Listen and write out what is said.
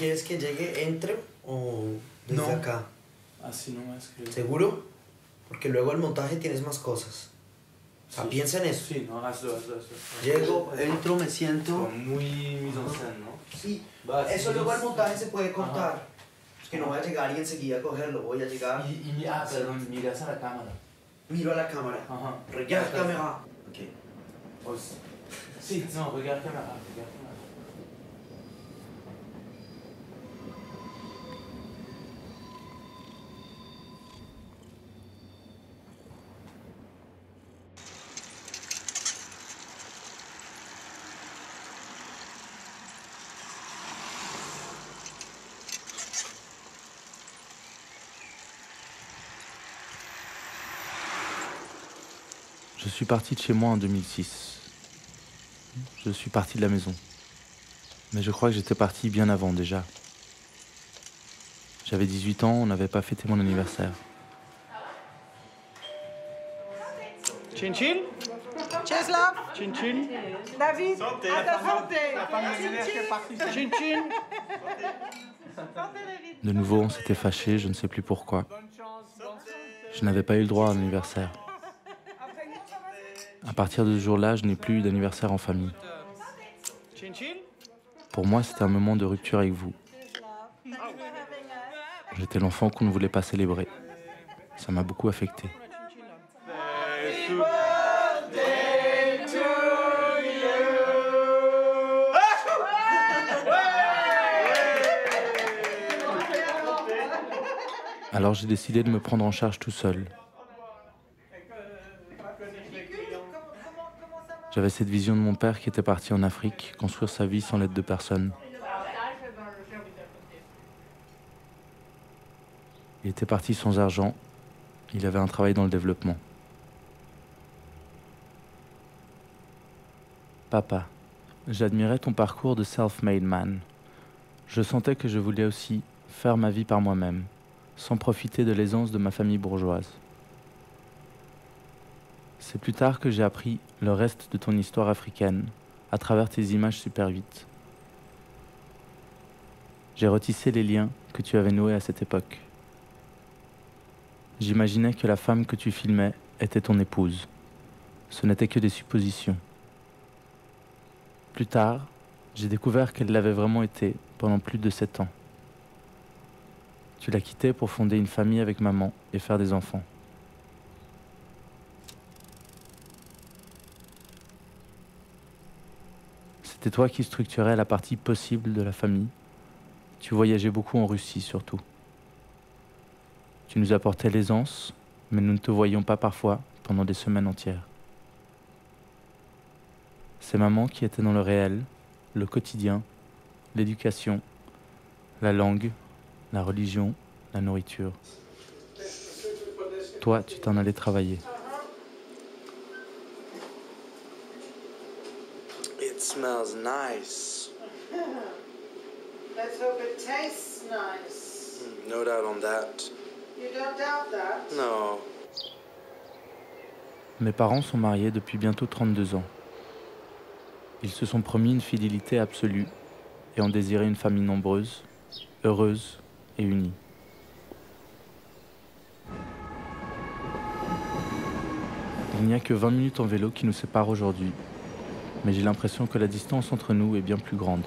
¿Quieres que llegue, entre o desde No. acá? Así nomás creo. ¿Seguro? Porque luego el montaje tienes más cosas. O sea, Sí. piensa en eso. Sí, no, hazlo. Llego, entro, me siento. Muy mise en scène, ¿no? Sí. Va, Eso sí, luego el sí. montaje se puede cortar. Es que no voy a llegar y enseguida cogerlo. Voy a llegar. Perdón, miras a la cámara. Miro a la cámara. Ajá. Regarde la cámara. Ok. Pues, sí, no, regarde cámara. Je suis parti de chez moi en 2006. Je suis parti de la maison. Mais je crois que j'étais parti bien avant déjà. J'avais 18 ans, on n'avait pas fêté mon anniversaire. Chin chin. Czeslaw, Chin chin. David, Santé. à ta santé. La femme de ménage qui est partie. Chin chin. De nouveau, on s'était fâchés, je ne sais plus pourquoi. Je n'avais pas eu le droit à un anniversaire. À partir de ce jour-là, je n'ai plus eu d'anniversaire en famille. Chin chin. Pour moi, c'était un moment de rupture avec vous. J'étais l'enfant qu'on ne voulait pas célébrer. Ça m'a beaucoup affecté. Alors j'ai décidé de me prendre en charge tout seul. J'avais cette vision de mon père qui était parti en Afrique, construire sa vie sans l'aide de personne. Il était parti sans argent, il avait un travail dans le développement. Papa, j'admirais ton parcours de self-made man. Je sentais que je voulais aussi faire ma vie par moi-même, sans profiter de l'aisance de ma famille bourgeoise. C'est plus tard que j'ai appris le reste de ton histoire africaine, à travers tes images Super 8. J'ai retissé les liens que tu avais noués à cette époque. J'imaginais que la femme que tu filmais était ton épouse. Ce n'était que des suppositions. Plus tard, j'ai découvert qu'elle l'avait vraiment été pendant plus de 7 ans. Tu l'as quittée pour fonder une famille avec maman et faire des enfants. C'était toi qui structurais la partie possible de la famille. Tu voyageais beaucoup en Russie surtout. Tu nous apportais l'aisance, mais nous ne te voyions pas parfois pendant des semaines entières. C'est maman qui était dans le réel, le quotidien, l'éducation, la langue, la religion, la nourriture. Toi, tu t'en allais travailler. It smells nice. Let's hope it tastes nice. No doubt on that. You don't doubt that? No. Mes parents sont mariés depuis bientôt 32 ans. Ils se sont promis une fidélité absolue et ont désiré une famille nombreuse, heureuse et unie. Il n'y a que 20 minutes en vélo qui nous séparent aujourd'hui, mais j'ai l'impression que la distance entre nous est bien plus grande.